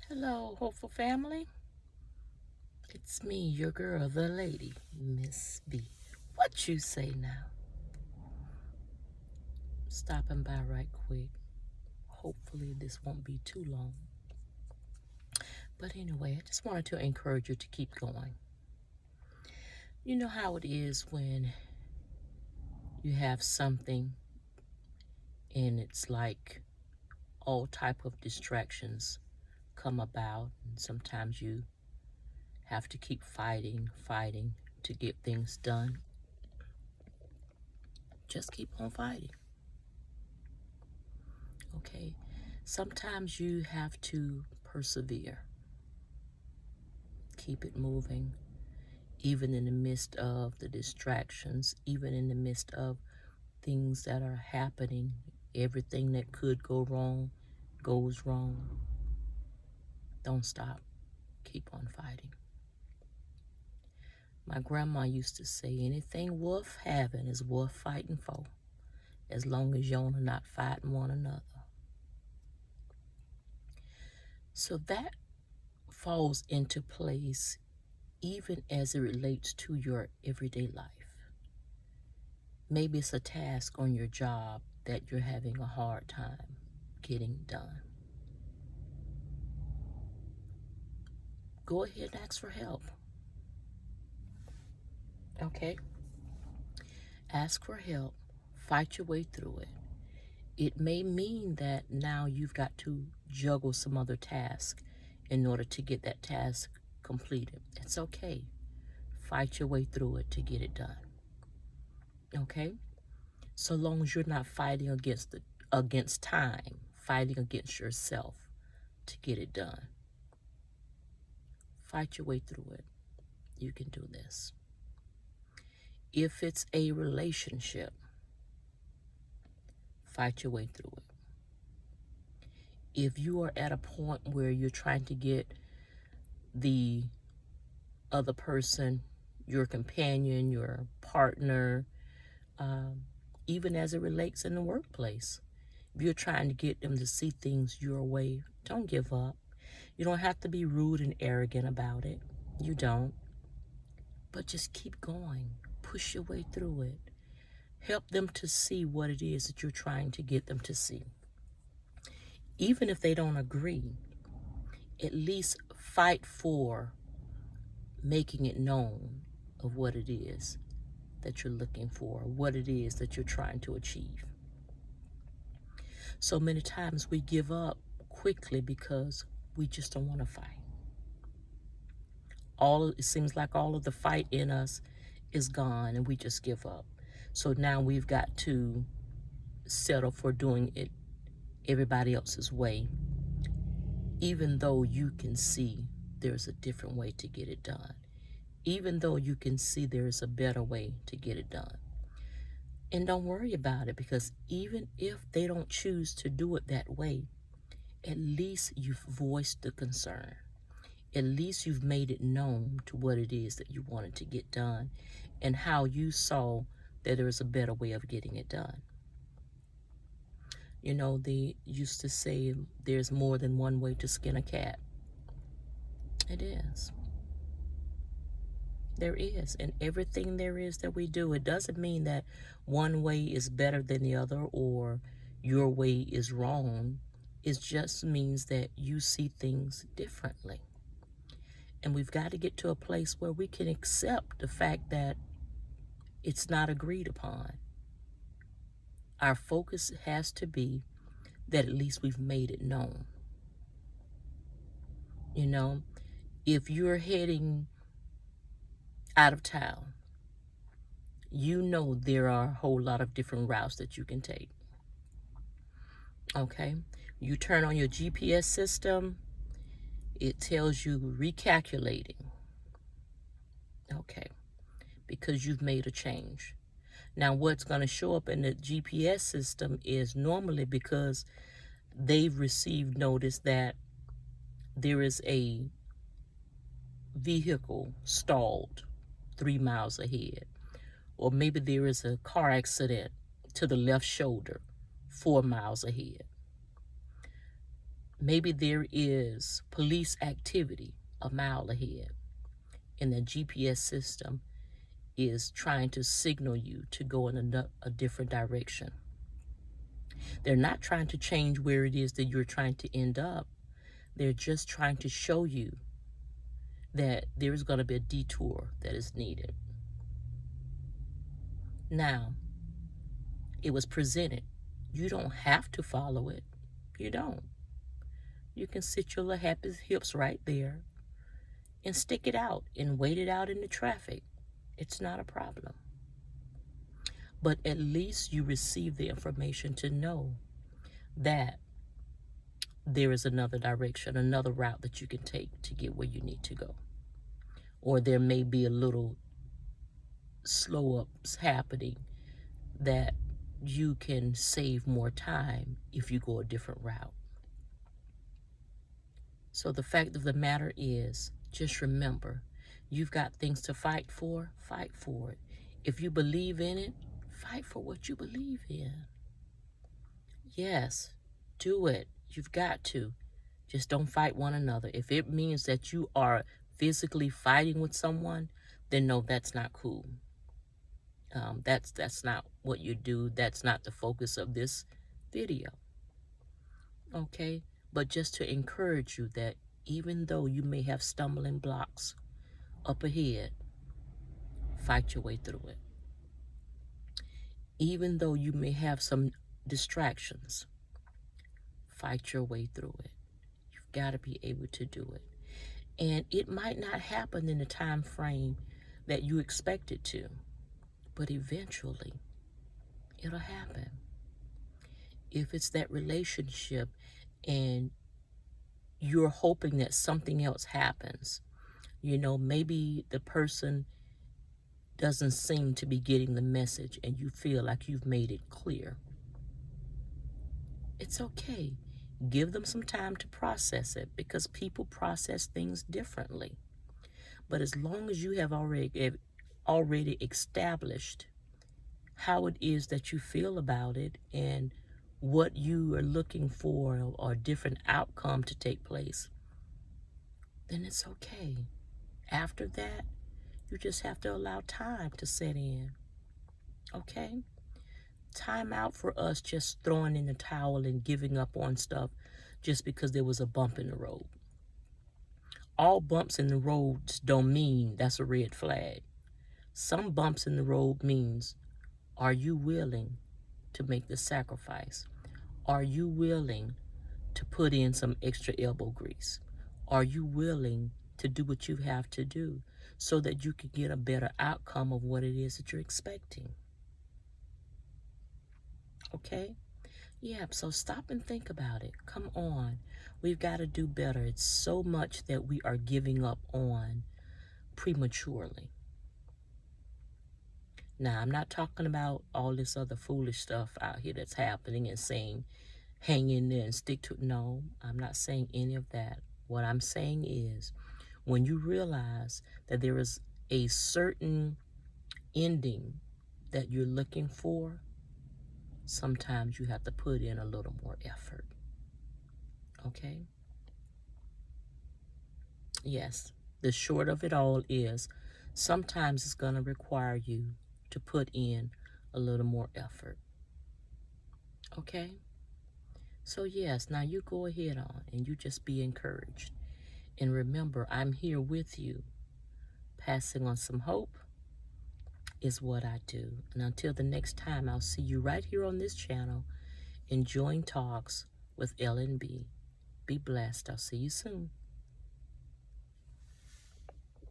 Hello, hopeful family. It's me, your girl, the lady, Miss B. What you say now? Stopping by right quick. Hopefully this won't be too long. But anyway, I just wanted to encourage you to keep going. You know how it is when you have something and it's like all type of distractions come about, and sometimes you have to keep fighting to get things done. Just keep on fighting. Okay? Sometimes you have to persevere. Keep it moving, even in the midst of the distractions, even in the midst of things that are happening. Everything that could go wrong goes wrong. Don't stop. Keep on fighting. My grandma used to say, anything worth having is worth fighting for, as long as y'all are not fighting one another. So that falls into place even as it relates to your everyday life. Maybe it's a task on your job that you're having a hard time getting done. Go ahead and ask for help. Okay? Ask for help. Fight your way through it. It may mean that now you've got to juggle some other task in order to get that task completed. It's okay. Fight your way through it to get it done. Okay? So long as you're not fighting against time, fighting against yourself to get it done. Fight your way through it. You can do this. If it's a relationship, fight your way through it. If you are at a point where you're trying to get the other person, your companion, your partner, even as it relates in the workplace, if you're trying to get them to see things your way, don't give up. You don't have to be rude and arrogant about it. You don't. But just keep going. Push your way through it. Help them to see what it is that you're trying to get them to see. Even if they don't agree, at least fight for making it known of what it is that you're looking for, what it is that you're trying to achieve. So many times we give up quickly because we just don't want to fight. It seems like all of the fight in us is gone and we just give up. So now we've got to settle for doing it everybody else's way, even though you can see there's a different way to get it done, even though you can see there's a better way to get it done. And don't worry about it, because even if they don't choose to do it that way, at least you've voiced the concern. At least you've made it known to what it is that you wanted to get done and how you saw that there is a better way of getting it done. You know, they used to say there's more than one way to skin a cat. It is. There is. And everything there is that we do, it doesn't mean that one way is better than the other or your way is wrong. It just means that you see things differently. And we've got to get to a place where we can accept the fact that it's not agreed upon. Our focus has to be that at least we've made it known. You know, if you're heading out of town, you know there are a whole lot of different routes that you can take. Okay? You turn on your GPS system, it tells you recalculating. Okay? Because you've made a change. Now, what's going to show up in the GPS system is normally because they've received notice that there is a vehicle stalled 3 miles ahead, or maybe there is a car accident to the left shoulder 4 miles ahead. Maybe there is police activity a mile ahead, and the GPS system is trying to signal you to go in a different direction. They're not trying to change where it is that you're trying to end up. They're just trying to show you that there is going to be a detour that is needed. Now, it was presented. You don't have to follow it. You don't. You can sit your little happy hips right there and stick it out and wait it out in the traffic. It's not a problem. But at least you receive the information to know that there is another direction, another route that you can take to get where you need to go. Or there may be a little slow ups happening that you can save more time if you go a different route. So the fact of the matter is, just remember, you've got things to fight for it. If you believe in it, fight for what you believe in. Yes, do it. You've got to. Just don't fight one another. If it means that you are physically fighting with someone, then no, that's not cool. That's not what you do. That's not the focus of this video. Okay? But just to encourage you that even though you may have stumbling blocks up ahead, fight your way through it. Even though you may have some distractions, fight your way through it. You've got to be able to do it. And it might not happen in the time frame that you expect it to, but eventually it'll happen. If it's that relationship and you're hoping that something else happens, maybe the person doesn't seem to be getting the message and you feel like you've made it clear. It's okay. Give them some time to process it, because people process things differently. But as long as you have already established how it is that you feel about it and what you are looking for or a different outcome to take place, then it's okay. After that, you just have to allow time to set in. Okay? Time out for us just throwing in the towel and giving up on stuff just because there was a bump in the road. All bumps in the roads don't mean that's a red flag. Some bumps in the road means, are you willing to make the sacrifice? Are you willing to put in some extra elbow grease? Are you willing to do what you have to do so that you can get a better outcome of what it is that you're expecting? Okay? Yeah, so stop and think about it. Come on. We've got to do better. It's so much that we are giving up on prematurely. Now, I'm not talking about all this other foolish stuff out here that's happening and saying, hang in there and stick to it. No, I'm not saying any of that. What I'm saying is, when you realize that there is a certain ending that you're looking for, sometimes you have to put in a little more effort. Okay? Yes, the short of it all is sometimes it's going to require you to put in a little more effort. Okay? So yes, now you go ahead on and you just be encouraged. And remember, I'm here with you. Passing on some hope is what I do. And until the next time, I'll see you right here on this channel, enjoying talks with L&B. Be blessed. I'll see you soon.